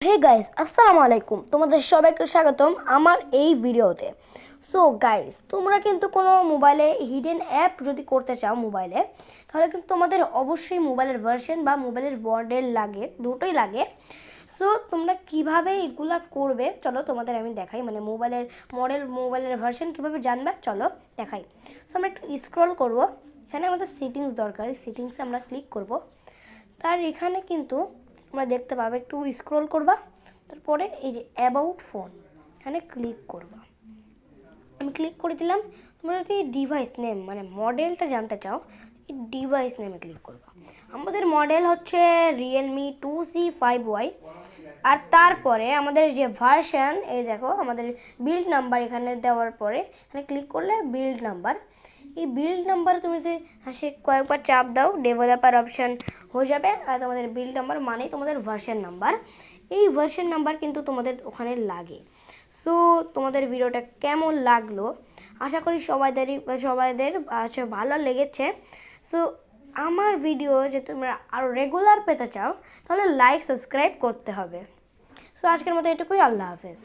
Hey guys, আসসালামু আলাইকুম। তোমাদের সবাইকে স্বাগতম আমার এই ভিডিওতে। সো গাইস, তোমরা কিন্তু কোনো মোবাইলে হিডেন অ্যাপ যদি করতে চাও মোবাইলে, তাহলে কিন্তু তোমাদের অবশ্যই মোবাইলের ভার্সন বা মোবাইলের মডেল লাগে, দুটোই লাগে। সো তোমরা কিভাবে এগুলা করবে চলো তোমাদের আমি দেখাই, মানে মোবাইলের মডেল, মোবাইলের ভার্সন কিভাবে জানবে চলো দেখাই। সো আমরা একটু স্ক্রল করব, এখানে আমাদের সেটিংস দরকার, সেটিংসে আমরা ক্লিক করব। তার এখানে কিন্তু তোমরা দেখতে পাবে, একটু স্ক্রল করবা, তারপরে এই যে অ্যাবাউট ফোন এখানে ক্লিক করবা। আমি ক্লিক করে দিলাম। তোমরা যদি ডিভাইস নেম মানে মডেলটা জানতে চাও, এই ডিভাইস নেমে ক্লিক করবা। আমাদের মডেল হচ্ছে রিয়েলমি 2C5Y। আর তারপরে আমাদের যে ভার্সন, এই দেখো আমাদের বিল্ড নাম্বার এখানে দেওয়ার পরে এখানে ক্লিক করলে বিল্ড নাম্বার, এই বিল্ড নাম্বার তুমি যদি সে কয়েকবার চাপ দাও ডেভেলপার অপশান হয়ে যাবে। আর তোমাদের বিল্ড নাম্বার মানে তোমাদের ভার্সন নাম্বার, এই ভার্সন নাম্বার কিন্তু তোমাদের ওখানে লাগে। সো তোমাদের ভিডিওটা কেমন লাগলো, আশা করি সবাইদের ভালো লেগেছে। সো আমার ভিডিও যে তোমরা আরও রেগুলার পেতে চাও তাহলে লাইক সাবস্ক্রাইব করতে হবে। সো আজকের মতো এটুকুই, আল্লাহ হাফেজ।